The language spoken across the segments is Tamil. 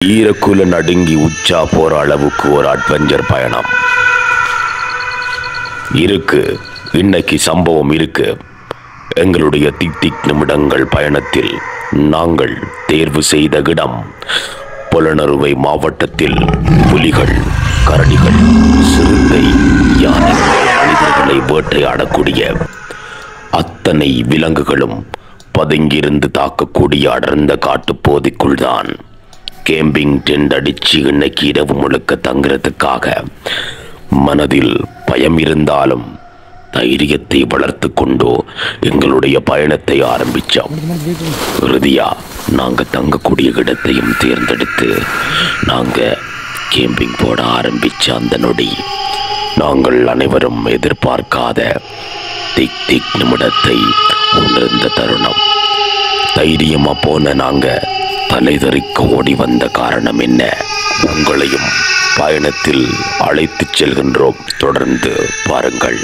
ஈரக்குல நடுங்கி உச்சா போற அளவுக்கு ஒரு அட்வென்ச்சர் பயணம் இருக்கு. இன்னைக்கு சம்பவம் இருக்கு. எங்களுடைய திக் நிமிடங்கள் பயணத்தில் நாங்கள் தேர்வு செய்த இடம் புலனறுவை மாவட்டத்தில் புலிகள், கரடிகள், சிறுத்தை, யானைகள், மனிதர்களை வேட்டையாடக்கூடிய அத்தனை விலங்குகளும் பதுங்கியிருந்து தாக்கக்கூடிய அடர்ந்த காட்டுப்போதைக்குள் தான் கேம்பிங் டென்ட் அடிச்சு இன்னைக்கு இரவு முழுக்க தங்குறதுக்காக மனதில் பயம் இருந்தாலும் தைரியத்தை வளர்த்து கொண்டோ எங்களுடைய பயணத்தை ஆரம்பித்தோம். இறுதியா நாங்க தங்கக்கூடிய இடத்தையும் தேர்ந்தெடுத்து நாங்க கேம்பிங் போட ஆரம்பிச்ச அந்த நொடி நாங்கள் அனைவரும் எதிர்பார்க்காத திக் நிமிடத்தை உணர்ந்த தருணம். தைரியமா போன நாங்க தலைதறிக்க ஓடி வந்த காரணம் என்ன? உங்களையும் பயணத்தில் அழைத்து செல்கின்றோம். தொடர்ந்து பாருங்கள்.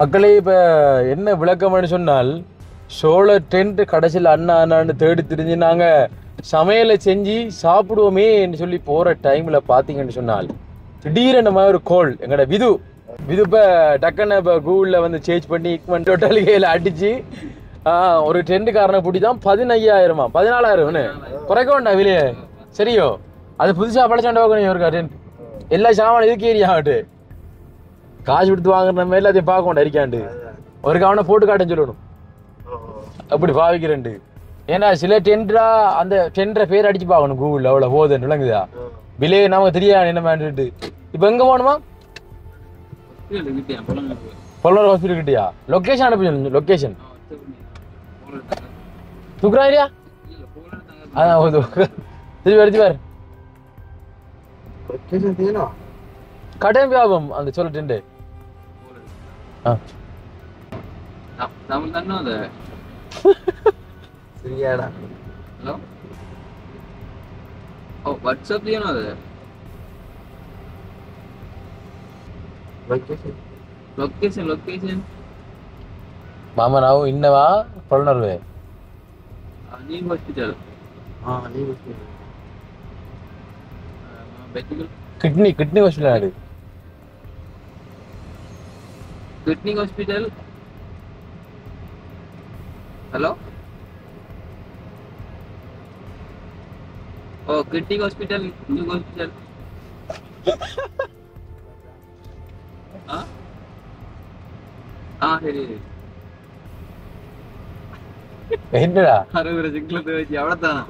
மக்களே, இப்போ என்ன விளக்கம்னு சொன்னால், சோழர் டென்ட் கடைசியில் அண்ணான்னு தேடி திரிஞ்சு நாங்கள் சமையலை செஞ்சு சாப்பிடுவோமே என்று சொல்லி போகிற டைமில் பார்த்தீங்கன்னு சொன்னால் திடீரென மாதிரி ஒரு கோல் எங்களோட விது இப்போ டக்குன்னு இப்போ கூகுளில் வந்து சேஞ்ச் பண்ணி டோட்டலிகையில் அடித்து ஒரு டென்ட்டுக்காரனை பிடி தான் 15,000 14,000 குறைக்க வேண்டாம் விலையே. சரியோ, அது புதுசாக படைச்சாண்ட பார்க்கணும். ஒரு டென்ட் எல்லா சாமான் இதுக்கு ஏரியா ஆகட்டு காசு கொடுத்து வாங்குற நம்ம எல்லாத்தையும் பார்க்க வேண்டாம். அரிக்காண்டு ஒரு கவனை போட்டு காட்டுன்னு சொல்லணும். அப்படி பாவிக்கிறேன்ட்டு. ஏன்னா சில டென்டரா அந்த டென்டரை பேர் அடிச்சு பார்க்கணும் கூகுளில். அவ்வளோ போதுன்னு விளங்குதா? விலையை நமக்கு தெரியாது என்ன மேன்ட்டு. இப்போ எங்கே போகணுமா? பொல்லூர் ஹாஸ்பிட்டல் கிட்டியா? லொக்கேஷன் அனுப்பி. லொக்கேஷன் தூக்குறா இல்லையா? அதான் திருப்பி எடுத்து பாரு. கடன் வியாபம் அந்த சொல்ல டென்ட் சரியாடா. ஹலோ, ஓ வாட்ஸ்அப் ஏனோ அது ಲೊಕೇಶನ್ ಮಾಮ ನಾವು ಇನ್ನವಾ ಪೊಳನರ್ವೆ ನೀವ್ ಹಾಸ್ಪಿಟಲ್ ಕಿಡ್ನಿ ಹಾಸ್ಪಿಟಲ್ ಆಡಿ ಕಿಡ್ನಿ ಹಾಸ್ಪಿಟಲ್. ಹಲೋ, ಓ ಕಿಡ್ನಿ ಹಾಸ್ಪಿಟಲ್, ನ್ಯೂ ಹಾಸ್ಪಿಟಲ್. ಹೇಳಿ என்னடா அரவர சிக்லத்தை வச்சு அவ்வளவுதான்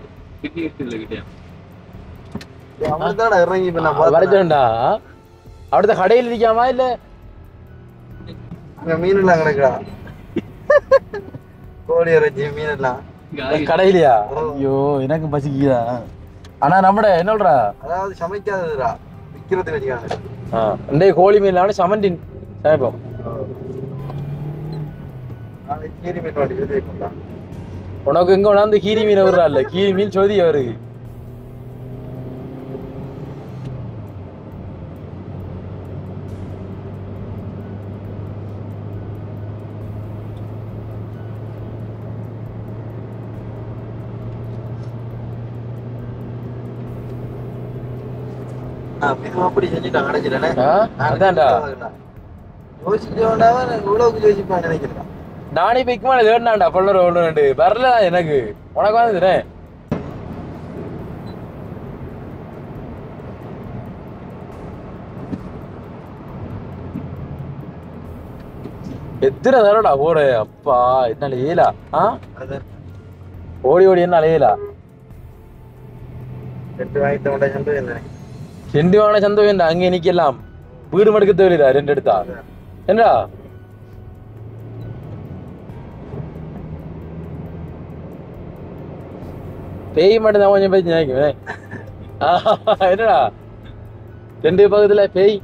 கிட்னி ஹாஸ்பிட்டல் கிட்டியா அவ்வளவுதான் இறங்கி இப்ப நான் வரச்சேன்டா. அவ்வளவு கடையில் இருக்காமா இல்ல மீன் எல்லாம் கிடக்குடா? கோழி இறைச்சி மீன் எல்லாம் கடையிலையா? ஐயோ எனக்கு பசிக்குதா. ஆனா நம்மட என்னடா, அதாவது சமைக்காததுடா, விக்கிறது வச்சுக்காங்க. இந்த கோழி மீன் சமண்டின் சமைப்போம். கீரி மீன் வாடி உனக்கு எங்க வேணா அந்த கீரி மீன் வருதா? இல்ல கீரி மீன் சோதி அவருக்கு அப்படி செஞ்சுட்டான் கிடைச்சிடனே. அதான்டா யோசிச்சோண்டாவ இவ்வளவுக்கு யோசிப்பான் நினைக்கிறேன். நானே பைக்குமா தேடினாண்டா பொல்லர் ஒன்று வரல எனக்கு. உனக்கு வந்துடுறேன். எத்தனை தடவைடா ஓட அப்பா என்னால ஏலா ஓடி என்னால ஏலா ரெண்டு வாங்கின சந்தோஷம் அங்கே நிக்கலாம். வீடு மடுக்க தேவையில்லை. 2 எடுத்தா என்னடா பேய் மட்டும் தான் கொஞ்சம் பேச்சு நினைக்குவேன். என்னடா 2 பக்கத்துல பேய்.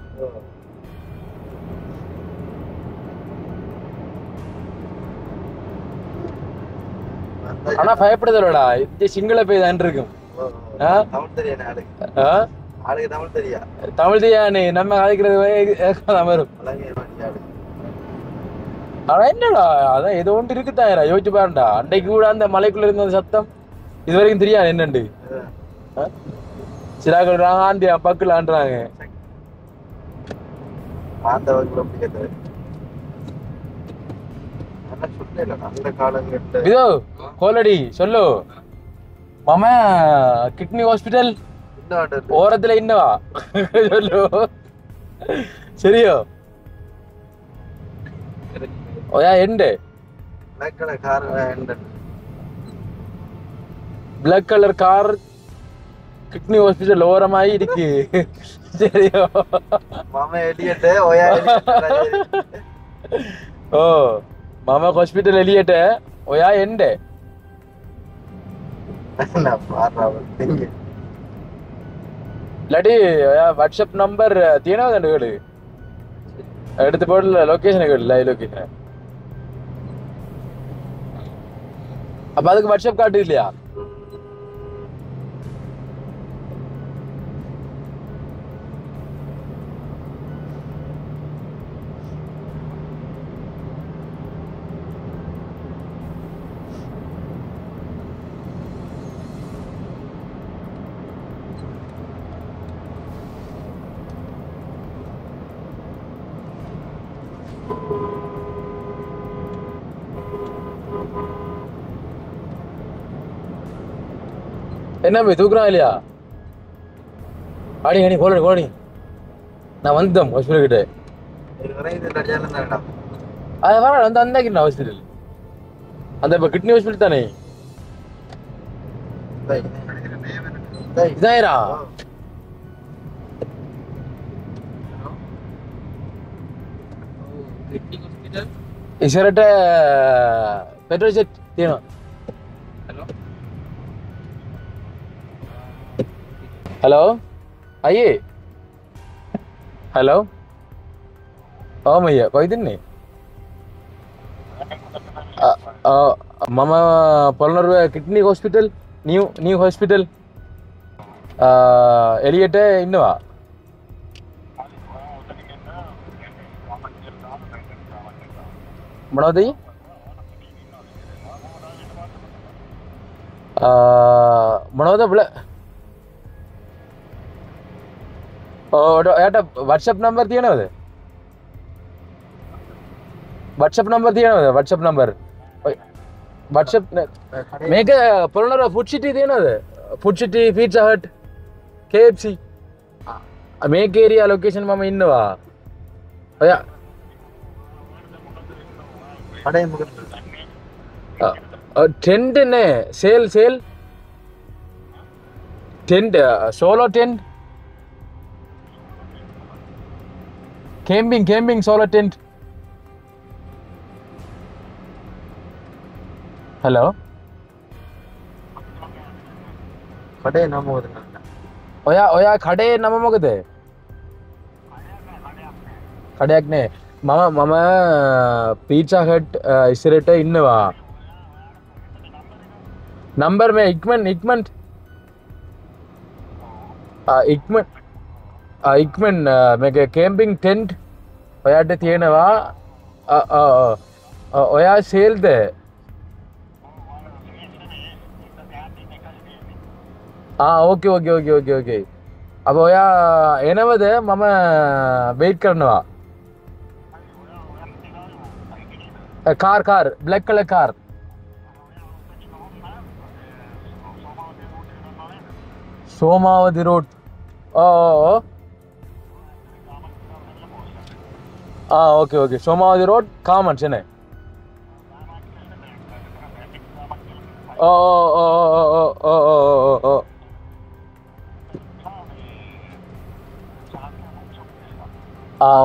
ஆனா பயப்படுதலடா, இது சிங்கள பேய் தான் இருக்கும். ஆளுக்கு தமிழ் தெரியா தமிழ் தெரியானே நம்ம கதைக்கிறது வரும். ஆனா என்னடா அதான் ஏதோ ஒன்று இருக்குதாயரா யோசிச்சு பாருடா. அன்றைக்கு கூட அந்த மலைக்குள்ள இருந்த அந்த சத்தம் இது வரைக்கும் தெரியாது என்னண்டு. சிராக்கள் ஆண்டி பக்குல ஆண்டுறாங்க. இதோ கோலடி சொல்லு மாமா கிட்னி ஹாஸ்பிட்டல் ஓரத்துல இன்னவா சொல்லு சரியோ ஓயா எண்டு black colour car kidney hospital ஓரமாயி இருக்கு சரியோ மாமா எலியட்டு ஓயா ஓ மாமா ஹாஸ்பிட்டல் எலியட்டு ஓயா எண்டு இல்லாட்டி வாட்ஸ்அப் நம்பர் தீனா கண்டு எடுத்து போடல லொகேஷன் கேடு லைவ் லொகேஷன். அப்ப அதுக்கு வாட்ஸ்அப் காட்டு இல்லையா? என்ன போய் தூக்குறான் இல்லையா? ஆடி அடி போலடி போலடி நான் வந்தேன் ஹாஸ்பிட்டல் கிட்ட. அது வர அந்த அந்த ஹாஸ்பிட்டல் அந்த இப்போ கிட்னி ஹாஸ்பிட்டல் தானே இதாயிரா ඉසරට පෙට්‍රෝල් සෙට් තියෙනවා. हेलो आइए हेलो ओ भैया कोई दिन नहीं मम पोलनर kidney hospital new new hospital Elliot इन्नवा मनोदी मनोद बोले व्हाट्सएप नंबर दिया ना व्हाट्सएप नंबर दिया ना व्हाट्सएप नंबर व्हाट्सएप मेक पोलनर फूड सिटी दिया ना food city pizza hut KFC मेक एरिया लोकेशन मामा इन्नवा या टेंट ने sale sale tent solar tent camping solar tent hello khade nama moda oya khade nama mogade khadayak ne mama pizza hut isirata innava number me ikman ඉක්මන් මේක කැම්පින් ටෙන්ට් ඔයාට තියෙනවා ඔයා සේල්ද ඕකේ ඕකේ ඕකේ ඕකේ ඕකේ අප ඔයා එනවද මම වෙයිට් කරනවා car black colour car Somawathi road okay okay Somawathi road कामन चेन्नई ओ ओ ओ ओ ओ ओ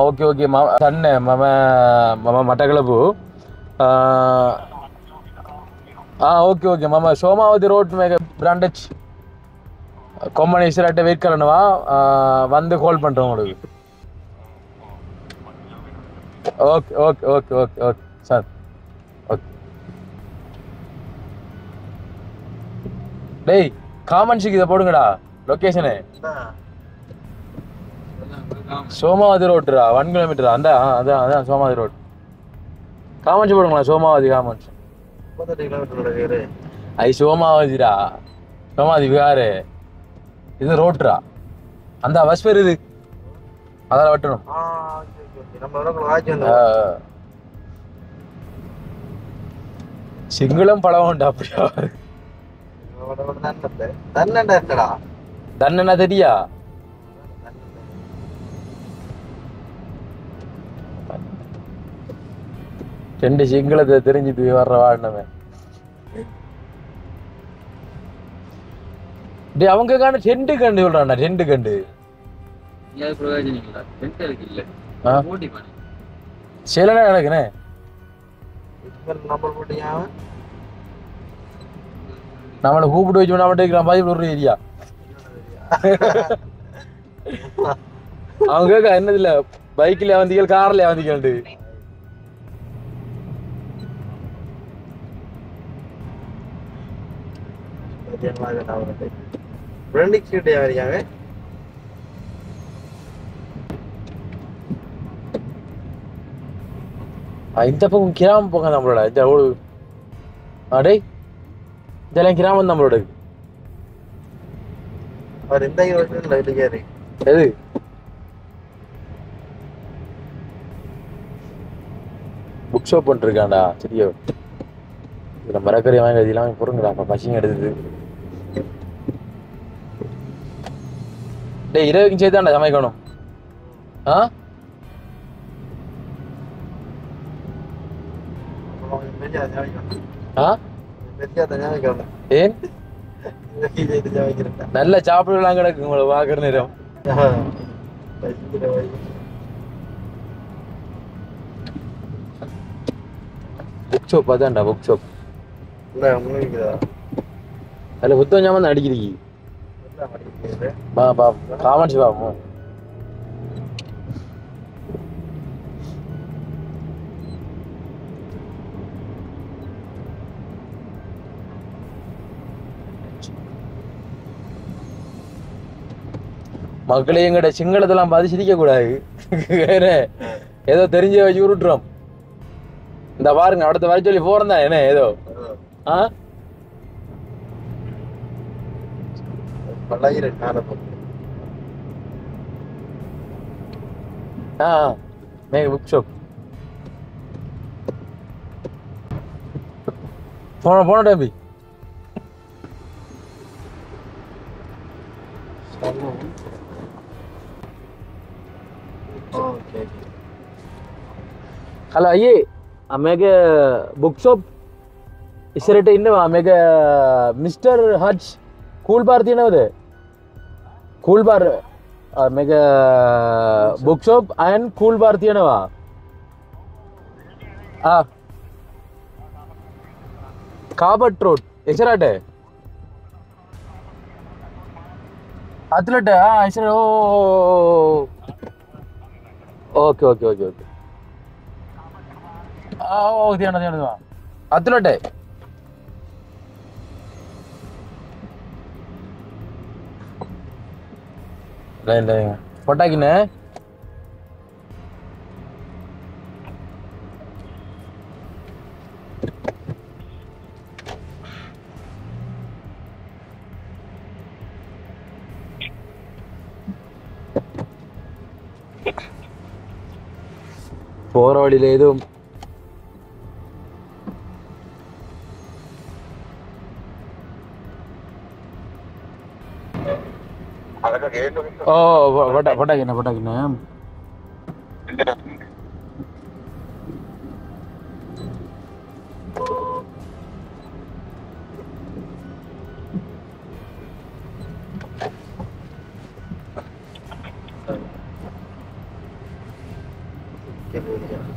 ओके ओके सन्ने मम मम मटकलपु ओके ओके मम सोमावती रोड में ब्रांडेज கொம்பனை இசராட்ட வெயிட் பண்ணவா வந்து கால் பண்றேன் உங்களுக்கு okay okay okay okay okay sir okay டேய் காமெண்ட்ஸ்க்கு இத போடுங்கடா லொகேஷனே சோமாவதி ரோட்டுரா 1 கிலோமீட்டர் அந்த அதான் அதான் சோமாவதி ரோட் காமன்ஸ் போடுங்களா சோமாவதி காமன்ஸ் 38 கிலோமீட்டர் ஐ சோமாவதிடா சோமாவதி விகாரு இது ரோட்டுரா அந்த பஸ் வருது அதில் வெட்டணும் சிங்களம் படம் உண்டு அப்படியா தன்னா தெரியா ரெண்டு சிங்களத்தை தெரிஞ்சுட்டு வர்ற வாடினவன் அவங்க காண டென்ட் கண்டு சொல்றான்டா டென்ட் கண்டு சேலனா நடக்குனே நம்மளை கூப்பிட்டு வச்சு நம்மகிட்ட பதில் ஒரு ஏரியா அவங்க கேட்க என்னது இல்ல பைக்ல வந்தீங்க கார்ல வந்தீங்கன்ட்டு இந்த பக்கம் கிராமம் போங்க நம்மளோட இந்த அடே இதெல்லாம் கிராமம் நம்மளோட எது புக் ஷாப் பண்ணிருக்காண்டா சரியா இதுல மரக்கறி வாங்கி இதெல்லாம் பொருங்கடா அப்ப பசிங்க எடுத்தது டேய் இரவுக்கு சேர்த்தாண்டா சமைக்கணும் ஏன் நல்ல சாப்பிடலாம் கிடக்கு உங்களை பாக்குற நேரம் புக் ஷாப் அதான்டா புக் ஷாப் அதுல புத்தகம் ஞாபகம் அடிக்கிறீங்க பா பா காமன்ஸ் பாப்போம் மக்களே எங்கட சிங்களத்தெல்லாம் பார்த்து சிரிக்க கூடாது வேற ஏதோ தெரிஞ்ச வச்சு உருட்டுறோம் இந்த பாருங்க அடுத்த வர சொல்லி போறேன் தான் என்ன ஏதோ புக் ஷாப் போன தம்பி హలో అయ్యి ఆమెಗೆ బుక్ షాప్ ఇసరటే ఇన్న ఆమెಗೆ మిస్టర్ హజ్ కూల్ బార్ తినవదే కూల్ బార్ ఆమెಗೆ book shop and cool bar తినవా కాబట్ రోడ్ ఇసరటే అట్లటే ఇసర ఓకే ఓకే ఓకే ఓకే தியானதா அத்துலட்டே இல்ல பொட்டாக்கினே போற வழியில எதுவும் பொட்டாக்கினே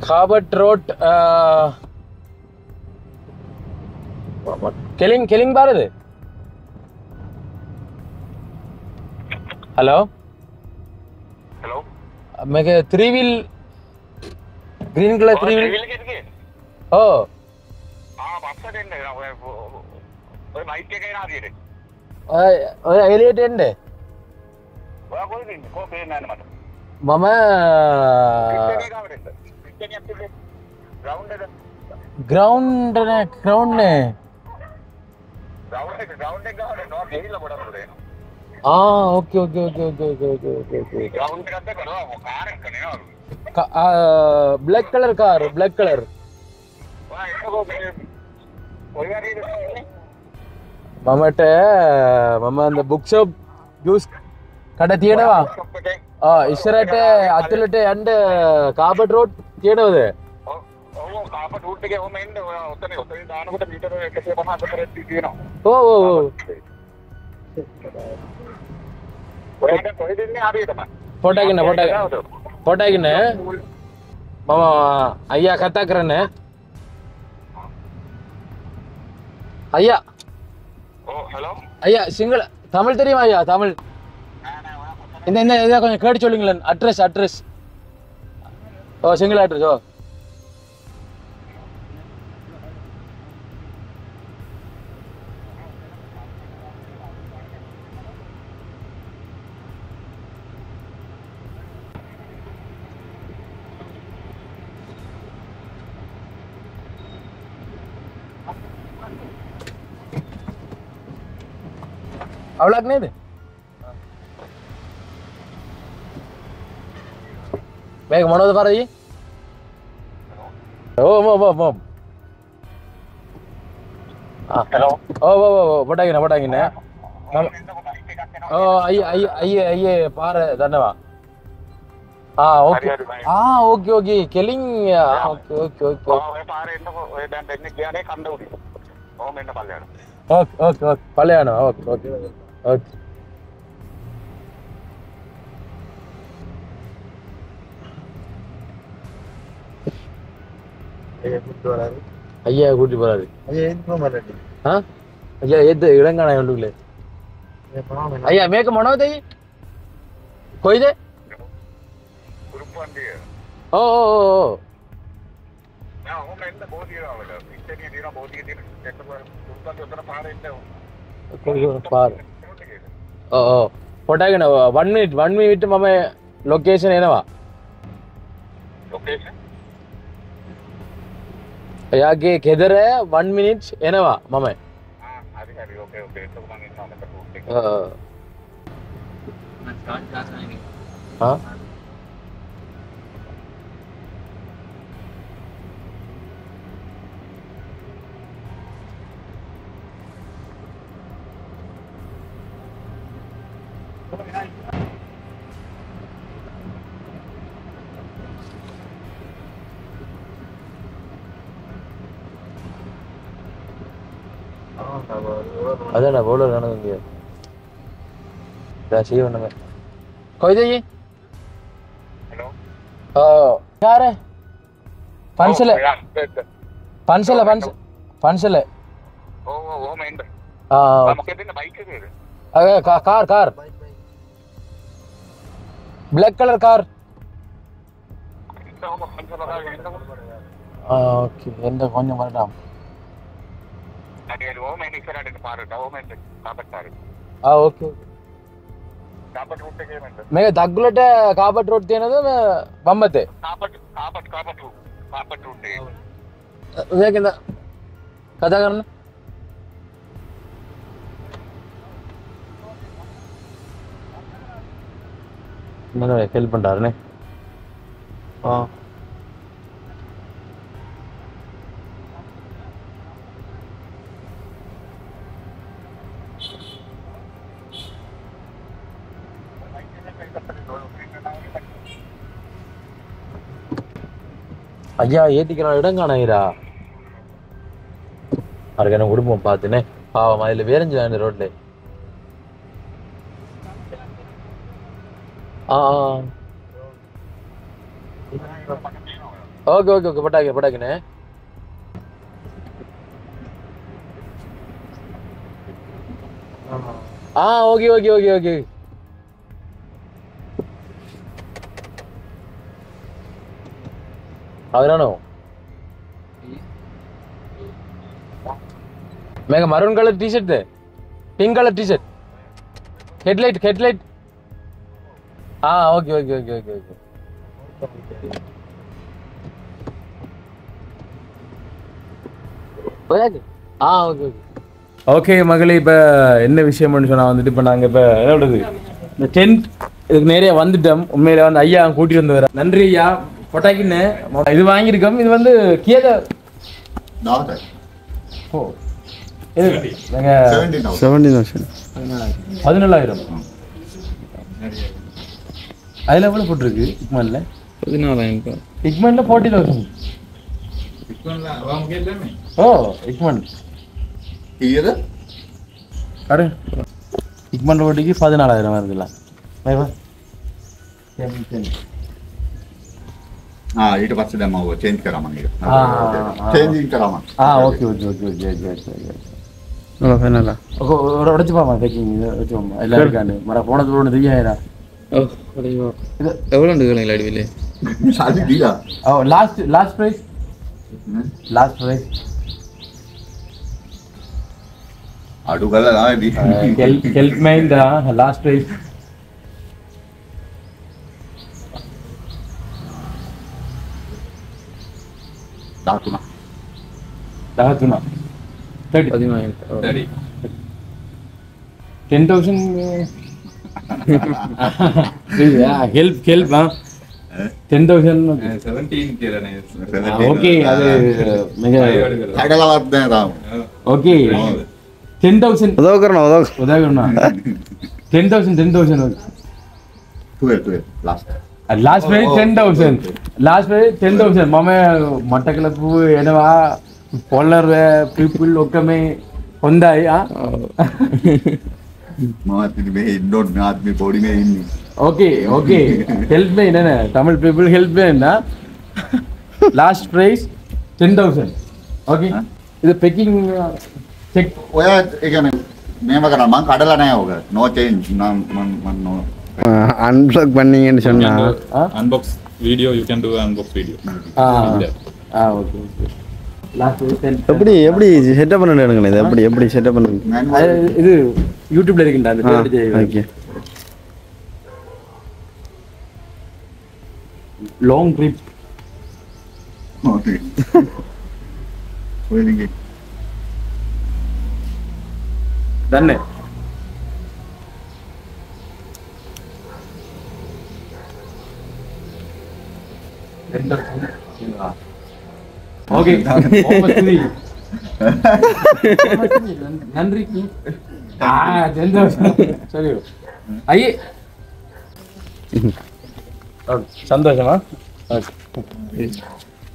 Khabat Road Killing Barade. Hello? Hello? Make a 3-wheel green color 3-wheel. Oh. Elliot end. මම ග්‍රවුන්ඩ් නෑ ග්‍රවුන්ඩ් නෑ ඕකේ ඕකේ ඕකේ ඕකේ ඕකේ ඕකේ ඕකේ black color car black color මමට මම அந்த book shop juice කඩ තියෙනවා ඉස්සරට අතුලට යන්න කාබට් රෝඩ් තියෙනවද කාපට් රූට් එකේ ඔහම එන්න ඔතන දානකොට මීටර 154ක් තියෙනවා. ඔව් ඔව් ඔව්. ඔයාට කොහෙද ඉන්නේ හරියටම? ෆොටෝගෙන මම අයියා කතා කරන්නේ. ஐயா ஹலோ ஐயா சிங்கள தமிழ் தெரியுமா ஐயா தமிழ் இந்த இந்த இதை கொஞ்சம் கேட்டு சொல்லுங்களேன் அட்ரஸ் ஓ சிங்கிள் அட்ரஸ் ஓ අවුලක් නේද? මේක මොනවද පාරයි? ඕම හලෝ පොඩ්ඩක් අයියේ පාර දන්නවා. ඕකේ කෙලින් ඕකේ ඔය පාරේ එන්න ඔය දැන් දෙන්නේ කියන්නේ කන්ද උඩින්. ඕම එන්න පල්ලයට. ඕකේ පල්ලේ යනවා ඕකේ ஐயா கூட்டி போறாரு ஐயா ஏத்து இளங்கான உள்ளுக்குள்ளே ஐயா மேක මොනවද අයියේ කොයිද කුරුප්පන්දිය ඕ නෑ ඕම එන්න බෝධිය වල ඉතින් දින බෝධිය දින එක්ක කුරුප්පන්දිය උතන පාරේ එන්න පාර ඕ පොඩගෙන 1 minute මම ලොකේෂන් එනවා ලොකේෂන් එයාගේ ගෙදර 1 minute එනවා මම හරි ඕකේ ඒක මම ඉන්නවා මට රූට් එක අදන බෝලර් යනවා කිය. දැන් සීවන්නම. කොයිද ඊ? හලෝ. යාර. පන්සල. ඕම එන්න. මොකද ඉන්න බයික් එකේද? Car black colour car okay எந்த கொஞ்சம் வரலாம் අඩේ ඕම එන්න ඉස්සරහට පාරට ඕම එන්න කාපට් පාරේ ඕකේ කාපට් රූට් එකේ එන්න මේක දග්ගලට කාපට් රෝඩ් තියෙනද බම්බතේ කාපට් රූට් එකේ මේකෙන්ද කතා කරන්න મને હેલ્પ પંડાર ને ஐயா ஏத்திக்கிற இடம் காணாயிரா அவருக்கு என்ன குடும்பம் பார்த்துனே பாவம் அதுல வேறஞ்சு வேணும் ரோட்ல ஓகே பட்டாக்கினே ஓகே அவரானோ மேக மரூன் கலர் टी शर्ट दे pink colour T-shirt headlight okay okay okay okay okay. Okay okay okay மகளே, இப்போ என்ன விஷயம்னு சொன்னா வந்துட்டு இப்போ நாங்கள் இப்போ என்ன சொல்றது இந்த டென்ட் இதுக்கு நிறைய வந்துட்டோம். உண்மையில வந்து ஐயா கூட்டிட்டு வந்து வர நன்றி ஐயா. பொட்டாக்கின்னு இது வாங்கியிருக்கோம். இது வந்து கேத ஓ இது நாங்கள் 17,000 அதில் எவ்வளோ போட்டிருக்கு இக்மன்ல? 14,000. இக்மன்ல 40,000. ஓ இக்மன் அரு இக்மன் ரோட்டிக்கு 14,000 வருதுல்ல. ඊට පස්සේ දැන් මම චේන්ජ් කරා මම ඒක. චේන්ජින් කරා මම. Okay okay okay okay okay ஒரு உடச்சு பாமா பேக்கிங் வச்சு பாமா எல்லாம் இருக்காண்டு மர போனது ஒன்று தெரியாயிரா. ஓ இது எவ்வளோ இருக்குங்களா அடிவிலே? ශාලි දීලා. லாஸ்ட் பிரைஸ் අඩු කරලා තමයි ஹெல்ப் மைண்ட் லாஸ்ட் பிரைஸ் दाखवतो 30 10,000 help 10,000 17 කියලා නේද? ஓகே அது හැඩලවත් නැහැ තාම. ஓகே 10,000 உதவ කරනවා 10,000 12 லாஸ்ட் பிரைஸ் 10,000 මම මටකලපු එනවා පොල්ලර් people ඔක්කොම හොඳයි මම ඉතින් මේ ඉන්නොත් නාත් මේ පොඩි මේ ඉන්නේ. ஓகே help me නේද தமிழ் people help me னா லாஸ்ட் பிரைஸ் 10,000 ஓகே இது பேக்கிங் செக் ඔය ඒ කියන්නේ මේව කරා මම කඩලා නැහැ ඔක. no change මම no அன்பிளாக் பண்ணீங்கன்னு சொன்னா unbox video, you can do unbox video. Okay last எப்படி செட்டப் பண்ணணுங்க இது எப்படி செட்டப் பண்ணுங்க இது யூடியூப்ல இருக்குடா அந்த பேர் ஓகே லாங் ட்ரிப் ஓகே போயிங்க தண்ணே ஓகே நன்றி சரி ஐயே சந்தோஷமா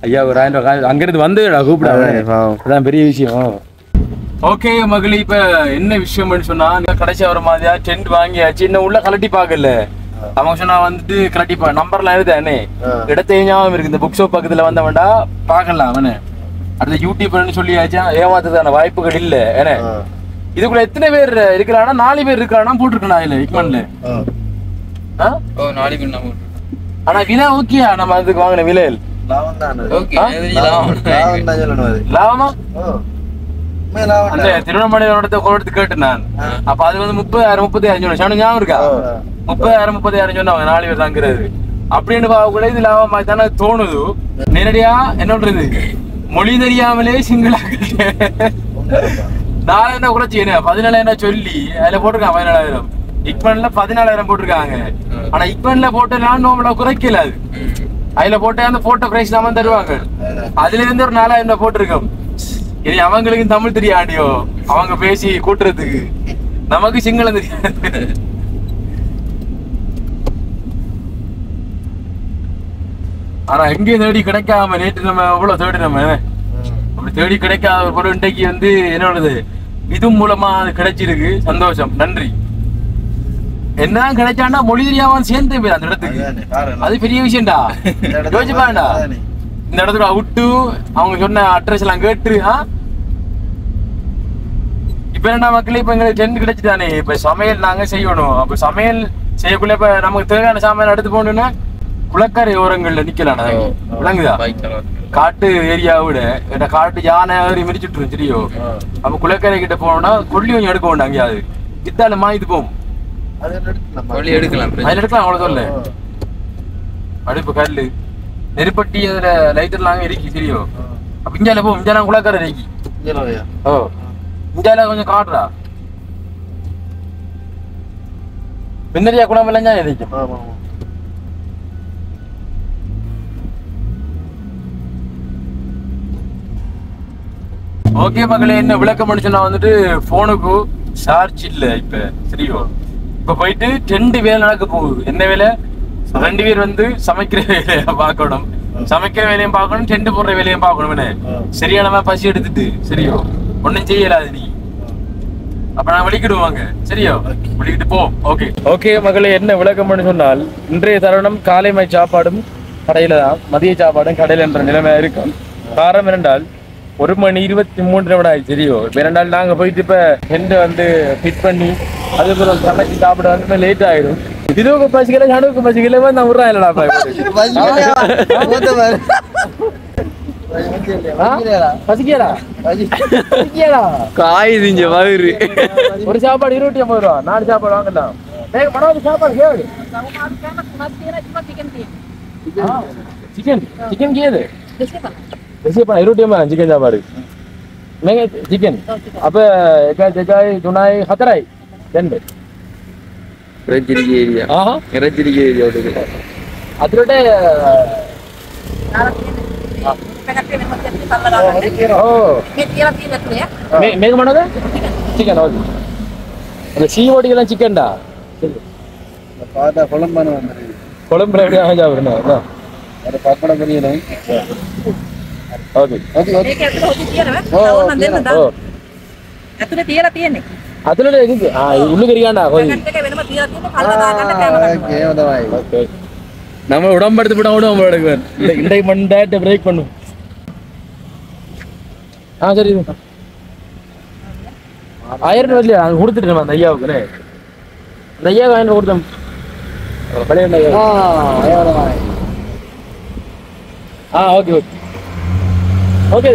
ஐயா ஒரு 1000 ரூபாய் அங்கிருந்து வந்து கூப்பிட அதான் பெரிய விஷயம். ஓகே மகளி, இப்ப என்ன விஷயம்னு சொன்னா கடைசி வர மாதிரியா டென்ட் வாங்கியாச்சு, இன்னும் உள்ள கலட்டி பாக்கல. அவங்க சொன்னா வந்துட்டு கலட்டி நம்பர்லாம் எழுதானே இடத்த ஞாபகம் இருக்கு. இந்த புக் ஷாப் பக்கத்துல வந்தவன்டா பாக்கலாம் அவனு. அடுத்த யூடியூப்னு சொல்லியாச்சா ஏமாத்துறதான வாய்ப்புகள் இல்ல. ஏன்னா இதுக்குள்ள எத்தனை பேர் இருக்கிறானா? 4 பேர் இருக்கிறானா போட்டிருக்கா இல்ல இக்மன்ல. 4 பேர் நம்ம. ஆனா விலை ஓகேயா? நம்ம அதுக்கு வாங்கின விலை லாபமா? அந்த திருவண்ணாமலை கொடுத்து கேட்டு நான் அப்ப அது வந்து 30,000 சொன்ன ஞாபகம் இருக்கா? 30,000 சொன்னவங்க 4 பேர் தாங்கிறது அப்படின்னு கூட இது லாபமா தானே தோணுது. நேரடியா என்னன்றது மொழி தெரியாமலே சிங்களா நான் என்ன குறைச்சி 17,000 சொல்லி அதுல போட்டிருக்கான் 17,000. இக்மன்ல 14,000 போட்டிருக்காங்க. ஆனா இக்மன்ல போட்டலாம் நம்மள குறைக்கல. அது அதுல போட்ட அந்த போட்டோ பிரைஸ் நாம தருவாங்க. அதுல இருந்து ஒரு 4,000 போட்டிருக்கோம். இனி அவங்களுக்கு தமிழ் தெரியாடியோ அவங்க பேசி கூட்டுறதுக்கு, நமக்கு சிங்களம் தெரியாது. ஆனா எங்கேயும் தேடி கிடைக்காம நேற்று நம்ம எவ்வளவு தேடி நம்ம அப்படி தேடி கிடைக்காத ஒரு பொருள் இன்றைக்கு வந்து என்னோடது இது மூலமா அது கிடைச்சிருக்கு. சந்தோஷம், நன்றி. என்னதான் கிடைச்சாண்டா மொழி தெரியாம சேர்ந்து போய் அந்த இடத்துக்கு, அது பெரிய விஷயம்டா. யோசிச்சு பாருடா, இந்த இடத்துல விட்டு அவங்க சொன்ன அட்ரஸ் எல்லாம் கேட்டு இப்ப என்ன மக்களே இப்ப எங்களுக்கு டென்ட் கிடைச்சுதானே. இப்ப சமையல் நாங்க செய்யணும். அப்ப சமையல் செய்யக்குள்ள இப்ப நமக்கு தேவையான சாமான் எடுத்து போகணும்னா குளக்கரை ஓரங்கள்ல நிக்கலாம். விளங்குதா? காட்டு ஏரியாவோட காட்டு யானை மிதிச்சுட்டு தெரியும். அப்ப குளக்கரை கிட்ட போனோம்னா கொல்லி கொஞ்சம் எடுக்க வேண்டாம். அங்கேயாவது வித்தாலமா இது போகும். வழி எடுக்கலாம் அதில் எடுக்கலாம் அவ்வளோ சொல்ல அடுப்பு கல் நெருப்பட்டி அதில் லைட்டர்லாம் இருக்கு தெரியும் அப்போ இஞ்சால போ இஞ்சாலாம் குளக்கரை இருக்கு ஓ இஞ்சால கொஞ்சம் காட்டுறா பின்னரியா குளம் எல்லாம் ஞான் இருக்கும் ஓகே மக்களே என்ன விளக்கம் அடிச்சுன்னா வந்துட்டு போனுக்கு சார்ஜ் இல்ல இப்ப சரியோ இப்ப போயிட்டு 2 வேலை நடக்க போகுது என்ன வேலை 2 பேர் வந்து சமைக்கிற வேலையை பார்க்கணும் சமைக்கிற வேலையும் பார்க்கணும் டென்ட் போடுற வேலையும் பார்க்கணும் சரியான பசி எடுத்துட்டு சரியோ ஒன்னும் செய்யலாது நீ அப்ப நான் வெளிக்கிடுவாங்க சரியோ வெளிக்கிட்டு போ ஓகே மகளே என்ன விளக்கம் பண்ணி சொன்னால் இன்றைய தருணம் காலை சாப்பாடும் கடையில தான் மதிய சாப்பாடும் கடையில என்ற நிலைமை இருக்கும் காரணம் என்றால் 1:23 ஆயிடுச்சு சரியோ இப்ப 2 நாள் நாங்க போயிட்டு இப்ப டென்ட் வந்து ஃபிட் பண்ணி அதுக்கப்புறம் சமைச்சு சாப்பிட வந்து லேட் ஆயிடும் இதுவுக்கு பசிக்கல சனுவுக்கு பசிக்கல நான் விடுறேன் இல்லடா பசிக்கலா காய் திஞ்ச மாதிரி ஒரு சாப்பாடு 250 ரூபா 4 சாப்பாடு வாங்கலாம் சாப்பாடு கேடு சிக்கன் கேது चिकन चापाடு महंगे chicken apa jagai tunai khatarai dende ரஜினிகி ஏரியா ரஜினிகி area adrote oh mega mana chicken oh ada sea body எல்லாம் chicken டா பாதா கொலம்பன வந்து கொலம்பல அப்படியே ஆஜாவறனா அத பாப்பட கரியனே ஓகே මේක ඇතුළ හොදි තියෙනවා තවන්න දෙන්න දාන්න ඇතුළේ තියලා තියෙන්නේ அதுல இருக்கு உள்ளு கறியாண்டா ஹோதி පැකට් එක වෙනම තියලා තියෙන්නේ කල්ලා දාගන්න කැමරා கேவதவாய் ஓகே நம்ம உடம்படுத்து போட விடுவோம் உங்களுக்கு இன்றைக்கு மண்டே பிரேக் பண்ணு சரி 1000 வரலையா அங்க கொடுத்துட்டேன் அந்த ஐயாவுக்கு அந்த ஐயாவுக்கு வாங்கி கொடுத்தோம் பழைய கேவதவாய் ஓகே ஓகே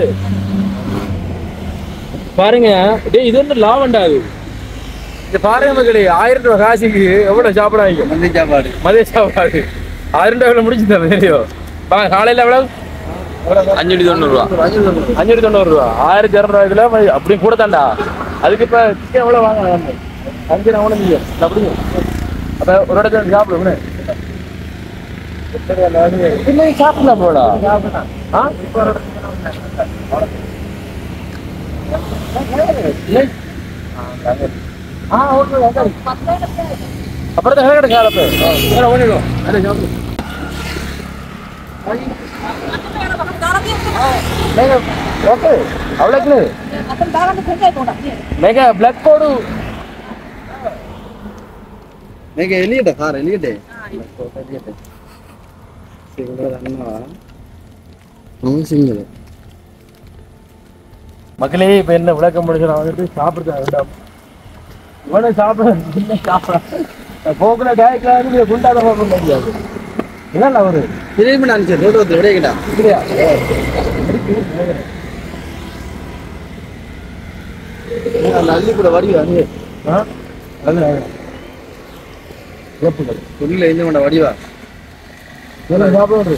பாருங்க டேய் இது வந்து லாபம்டா இது இந்த பாருங்க மக்களே 1000 ரூபாய் காசுக்கு எவ்வளவு சாப்பிடுவாங்க மதிய சாப்பாடு 1000 ரூபாய் முடிச்சு தரேன் தெரியும் காலையில எவ்வளவு 590 ரூபா 590 ரூபா 1200 ரூபாய்க்குள்ள அப்படி கூட தாண்டா அதுக்கு இப்ப சிக்கன் எவ்வளவு வாங்க 5 நான் நீங்க அப்படிங்க அப்ப ஒரு இடத்துல சாப்பிடுங்க இல்லை சாப்பிடலாம் போடா அப்புறம் தான் காலப்பு ஓகே அவ்வளோக்கு மேக பிளாக் கோடு මේක එළියට කාර එළියට සිංහල மக்களே இப்ப என்ன விளக்கம் முடிச்சு நான் வந்துட்டு சாப்பிடுறேன் வேண்டாம் இவனை சாப்பிட போக்குல டேக்ல குண்டாத போக முடியாது என்னல்ல அவரு திரும்பி நான் ரோடு விடையடா இல்லையா நல்லி கூட வடிவா நீ அது சொல்ல இந்த கொண்ட வடிவா சாப்பிடுறது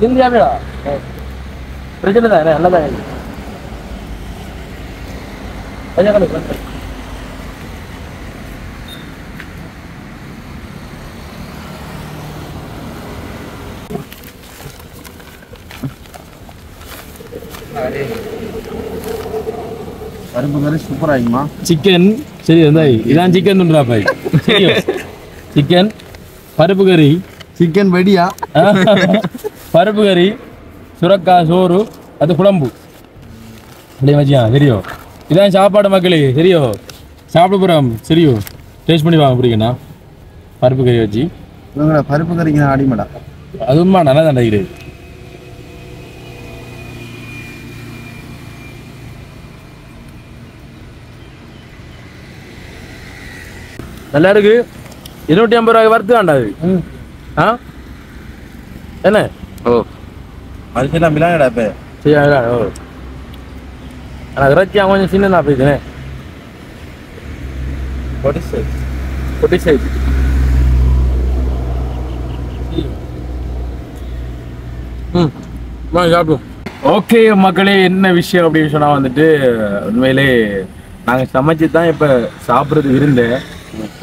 இந்தியாவிலா பிரச்சனை தான் நல்லதான் பருப்பு கறி சூப்பரா இருக்குமா சிக்கன் சரி வந்தாய் இதான் சிக்கன் துண்டா பாய் சிக்கன் பருப்பு கறி சிக்கன் வெடியா பருப்பு கறி சுரக்காய் சோறு அது குழம்பு அப்படியே மச்சியா சரியோ இதான் சாப்பாடு மக்களே சரியோ சாப்பிட போகிறோம் சரியோ டேஸ்ட் பண்ணி வாங்க பிடிக்கண்ணா பருப்பு கறி வச்சு இவங்கள பருப்பு கறிக்கு நான் அடிமடா அதுவும்மா நல்லா தான் கிடையாது நல்லா இருக்கு 250 ரூபாய்க்கு வறுத்து வேண்டாது என்ன மனுஷனா மிலாங்கடா இப்ப செய்யா ஓ ஆனால் இறைச்சியா கொஞ்சம் சின்னதா போயிடுனே பொட்டி சைஸ் சாப்பிடும். ஓகே மக்களே, என்ன விஷயம் அப்படின்னு சொன்னா வந்துட்டு உண்மையிலே நாங்க சமைச்சு தான் இப்ப சாப்பிடுறதுக்கு இருந்தேன்.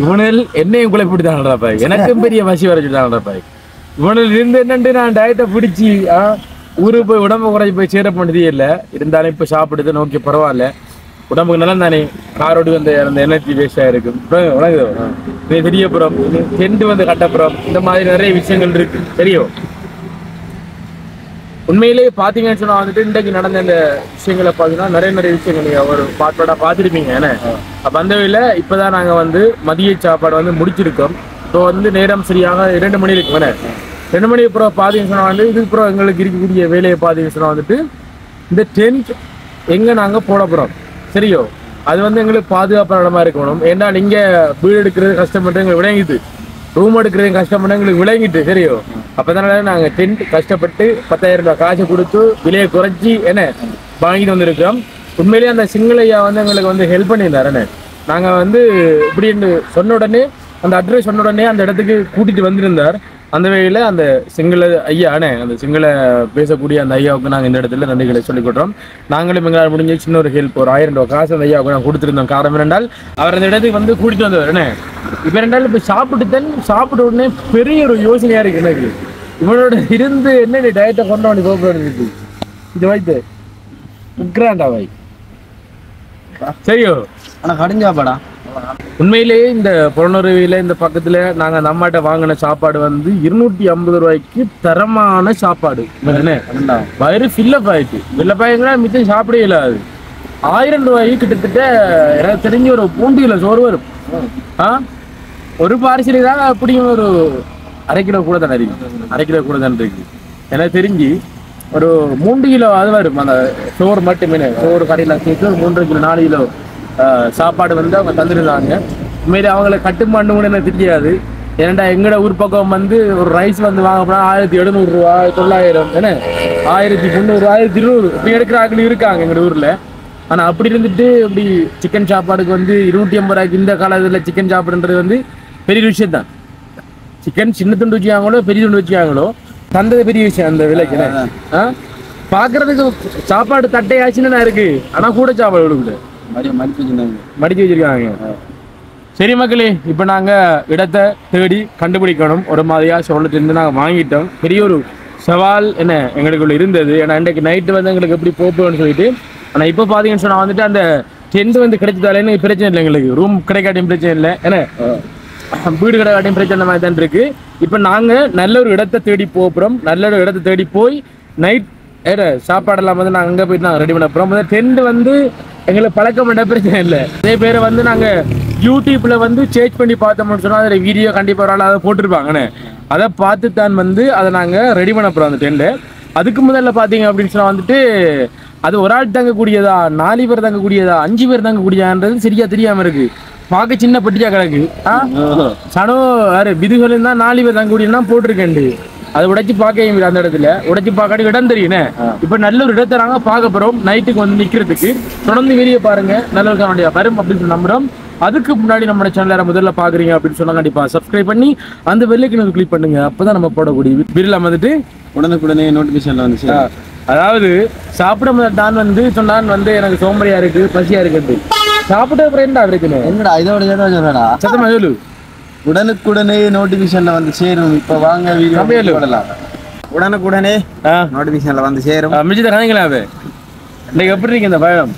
இவனில் என்னையும் குழப்பிட்டாங்கடா பாய், எனக்கும் பெரிய பசி வரைச்சுட்டாங்கடா பாய். இவனில் இருந்து என்னன்ட்டு நான் டயட்டை பிடிச்சி ஊருக்கு போய் உடம்பு குறைச்சி போய் சேர பண்ணதே இல்லை. இருந்தாலும் இப்ப சாப்பிடுது நோக்கி பரவாயில்ல, உடம்புக்கு நல்லா தானே. காரோடு வந்து அந்த எனர்ஜி வேஸ்ட் ஆயிருக்கும். தெரியப்புறம் டென்ட் வந்து கட்டப்புறம் இந்த மாதிரி நிறைய விஷயங்கள் இருக்கு தெரியும். உண்மையிலேயே பாத்தீங்கன்னு சொன்னா வந்துட்டு இன்றைக்கு நடந்த இந்த விஷயங்களை பாத்தீங்கன்னா நிறைய விஷயங்கள் நீங்க ஒரு பாட்டோட பாத்துருப்பீங்க. ஏன்னா அப்ப அந்த வகையில இப்பதான் நாங்க வந்து மதிய சாப்பாடு வந்து முடிச்சிருக்கோம். ஸோ வந்து நேரம் சரியாக 2 மணி இருக்கு. வேணே 2 மணி அப்புறம் பாத்தீங்கன்னு சொன்னா வந்து இதுக்கு அப்புறம் எங்களுக்கு இருக்கக்கூடிய வேலையை பாத்தீங்கன்னு சொன்னா வந்துட்டு இந்த டென்ட் எங்க நாங்க போட போறோம் சரியோ, அது வந்து எங்களுக்கு பாதுகாப்பான இடமா இருக்கணும். ஏன்னா நீங்க வீடு எடுக்கிறது கஷ்டப்பட்டு எங்களுக்கு விளங்கிட்டு, ரூம் எடுக்கிறது கஷ்டப்பட்டு எங்களுக்கு விளங்கிட்டு சரியோ. அப்பதனால நாங்க டென்ட் கஷ்டப்பட்டு 10,000 ரூபாய் காசு கொடுத்து விலையை குறைச்சி என்ன வாங்கிட்டு வந்திருக்கிறோம். உண்மையிலேயே அந்த சிங்களையா வந்து எங்களுக்கு வந்து ஹெல்ப் பண்ணியிருந்தாரு. நாங்க வந்து இப்படின்னு சொன்ன உடனே அந்த அட்ரஸ் சொன்ன உடனே அந்த இடத்துக்கு கூட்டிட்டு வந்திருந்தார். அந்த வகையில அந்த சிங்கள ஐயா அந்த சிங்கள பேசக்கூடிய அந்த ஐயாவுக்கு நாங்கள் இந்த இடத்துல நன்றிகளை சொல்லிக் கொடுறோம். நாங்களும் எங்களால் முடிஞ்ச சின்ன ஒரு ஹெல்ப், ஒரு 1000 ரூபாய் காசு அந்த ஐயாவுக்கு நாங்கள் கொடுத்துருந்தோம். காரணம் என்றால் அவர் அந்த இடத்துக்கு வந்து கூட்டிட்டு வந்தவர். இப்போ ரெண்டாலும் இப்போ சாப்பிட்ட உடனே பெரிய ஒரு யோசனையா இருக்கு எனக்கு. இவனோட இருந்து என்ன டயட்டை கொண்டு வந்து போகிறது இது வைத்து உக்ராண்டா வை சரியோ. ஆனா கடிஞ்சாப்பாடா உண்மையிலேயே இந்த புலனறுவியில இந்த பக்கத்துல நாங்க நம்மகிட்ட வாங்கின சாப்பாடு வந்து 250 ரூபாய்க்கு தரமான சாப்பாடு. வயிறு ஃபில்லப் ஆயிடுச்சு. ஃபில்லப் ஆயிடுச்சுன்னா மிச்சம் சாப்பிடவே இல்லாது. 1000 ரூபாய்க்கு கிட்டத்தட்ட எனக்கு தெரிஞ்சு ஒரு 3 கிலோ சோறு வரும். ஒரு பார்சலி தான் அப்படியும் ஒரு 1/2 கிலோ கூட தானே இருக்கு. 1/2 கிலோ கூட தானே இருக்கு. எனக்கு தெரிஞ்சு ஒரு 3 கிலோ அது வரும் அந்த சோறு மட்டுமே. சோறு கடையில் சேர்த்து ஒரு 3 கிலோ 4 கிலோ சாப்பாடு வந்து அவங்க தந்துருந்தாங்க. உண்மையிலே அவங்களை கட்டுமாண்டுன்னு எனக்கு தெரியாது. ஏன்னா எங்களோட ஊர் பக்கம் வந்து ஒரு ரைஸ் வந்து வாங்க போனா 1700 ரூபா 900 என்ன 1300 1200 இப்படி எடுக்கிற ஆட்கள் இருக்காங்க எங்க ஊர்ல. ஆனா அப்படி இருந்துட்டு இப்படி சிக்கன் சாப்பாடுக்கு வந்து 250 ரூபாய்க்கு இந்த காலத்துல சிக்கன் சாப்பிடுன்றது வந்து பெரிய விஷயம் தான். சிக்கன் சின்ன துண்டு வச்சுக்காங்களோ பெரிய துண்டு வச்சுக்காங்களோ தந்தது பெரிய விஷயம். அந்த விலைக்கு பாக்குறதுக்கு சாப்பாடு தட்டையாச்சுன்னு இருக்கு, ஆனா கூட சாப்பாடு கொடுக்குது மடிச்சு வச்சிருக்காங்க. சரி மக்களே, இப்ப நாங்க இடத்தை தேடி கண்டுபிடிக்கணும். ஒரு மாதிரியா சொல்லிட்டு நாங்க வாங்கிட்டோம். பெரிய ஒரு சவால் என்ன எங்களுக்குள்ள இருந்தது. ஏன்னா இன்றைக்கு நைட்டு வந்து எங்களுக்கு எப்படி போப்போம்னு சொல்லிட்டு. ஆனா இப்ப பாத்தீங்கன்னு சொன்னா வந்துட்டு அந்த டென்ட் வந்து கிடைச்சதாலேன்னு பிரச்சனை இல்லை. எங்களுக்கு ரூம் கிடைக்காட்டியும் பிரச்சனை இல்லை, ஏன்னா வீடு கிடைக்காட்டியும் பிரச்சனை மாதிரி தான் இருக்கு. இப்ப நாங்க நல்ல ஒரு இடத்தை தேடி போறோம். நல்ல ஒரு இடத்தை தேடி போய் நைட் சாப்பாடெல்லாம் வந்து நாங்கள் அங்கே போயிட்டு நாங்கள் ரெடி பண்ண போகிறோம். டென்ட் வந்து எங்களுக்கு பழக்கம் பண்ண பிரச்சனை இல்லை. அதே பேரை வந்து நாங்கள் யூடியூப்ல வந்து சேஞ்ச் பண்ணி பார்த்தோம்னு சொன்னால் அதில் வீடியோ கண்டிப்பாக ஒரு ஆள் அதை போட்டிருப்பாங்கன்னு அதை பார்த்து தான் வந்து அதை நாங்கள் ரெடி பண்ண போகிறோம் அந்த டென்ட். அதுக்கு முதல்ல பார்த்தீங்க அப்படின்னு சொன்னால் வந்துட்டு அது ஒரு ஆள் தங்கக்கூடியதா, 4 பேர் தங்கக்கூடியதா, 5 பேர் தங்கக்கூடியதான்றது சரியா தெரியாமல் இருக்கு. பார்க்க சின்ன பட்டியா கிடக்கு. சனோ விதிகள் தான் 4 பேர் தங்கக்கூடியன்னா போட்டிருக்கேன். அதை உடைச்சு பார்க்க அந்த இடத்துல உடைச்சு பார்க்காட்டி இடம் தெரியுனே. இப்ப நல்ல ஒரு இடத்தை நாங்க பார்க்க போறோம். நைட்டுக்கு வந்து நிக்கிறதுக்கு தொடர்ந்து வீடியோ பாருங்க, நல்ல ஒரு வரும் அப்படின்னு நம்புறோம். அதுக்கு முன்னாடி நம்ம சேனலை முதல்ல பாக்குறீங்க அப்படின்னு சொன்னா கண்டிப்பா சப்ஸ்கிரைப் பண்ணி அந்த பெல்லைக்கன் கிளிக் பண்ணுங்க. அப்பதான் நம்ம போடக்கூடிய வீடியோல வந்துட்டு உடனுக்குடனே நோட்டிபிகேஷன்ல வந்து. அதாவது சாப்பிட தான் வந்து சொன்னான் வந்து எனக்கு சோம்பரியா இருக்கு, பசியா இருக்கு. சாப்பிட்ட அப்புறம் என்ன இருக்குன்னு என்னடா இதோட சொல்றா சத்தமா சொல்லு. உடனுக்குடனே நோட்டிபிகேஷன்ல வந்து சேரும். இப்ப வாங்க வீடியோ போடலாம். உடனுக்குடனே நோட்டிபிகேஷன்ல வந்து சேரும். மிச்சத்தை கணங்களா இன்னைக்கு எப்படி இருக்கு இந்த பயணம்?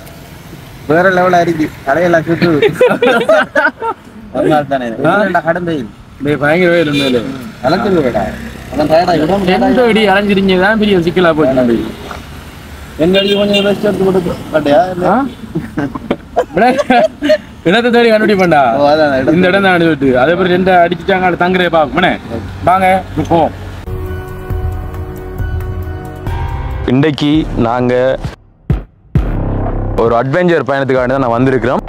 வேற லெவலா இருக்கு. கடையெல்லாம் சுட்டு கடந்தை பயங்கர வேலை உண்மையிலே அலக்குதுடா. அலைஞ்சிருங்கதான் பெரிய சிக்கலா போச்சு. எங்க அடி கொஞ்சம் ரெஸ்ட் எடுத்து கொடுத்து மாட்டியா? இடத்தை தேடி கண்டுபிடிப்பா. இந்த இடம் தான் அனுப்பிட்டு அதே மாதிரி 2 அடிச்சுட்டாங்க. தங்குறே பாப்பே வாங்க போவோம். இன்றைக்கு நாங்க ஒரு அட்வென்ச்சர் பயணத்துக்காக தான் நான் வந்திருக்கிறோம்.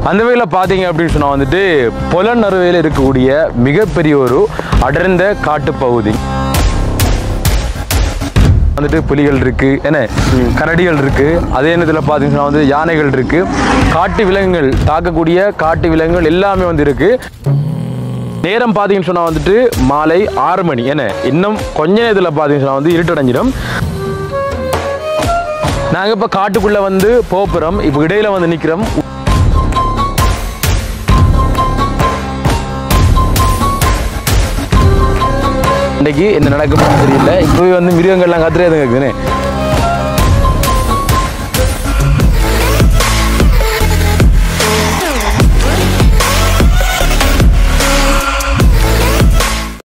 அந்த வகையில் பார்த்தீங்க அப்படின்னு சொன்னால் வந்துட்டு பொலநறுவையில் இருக்கக்கூடிய மிகப்பெரிய ஒரு அடர்ந்த காட்டுப்பகுதி. வந்துட்டு புலிகள் இருக்கு, என்ன கரடிகள் இருக்கு, அதே நேரத்தில் பார்த்தீங்கன்னா வந்து யானைகள் இருக்கு, காட்டு விலங்குகள், தாக்கக்கூடிய காட்டு விலங்குகள் எல்லாமே வந்து இருக்கு. நேரம் பார்த்தீங்கன்னு சொன்னால் வந்துட்டு மாலை 6 மணி. என்ன இன்னும் கொஞ்ச நேரத்தில் பார்த்தீங்கன்னு சொன்னால் வந்து இருட்டடைஞ்சிடும். நாங்கள் இப்போ காட்டுக்குள்ளே வந்து போகிறோம். இப்போ இடையில வந்து நிற்கிறோம். இன்றைக்கு என்ன நடக்கும்னு தெரியல. இப்போவே வந்து மிருகங்கள்லாம் கத்துறதுங்க இருக்குதுன்னு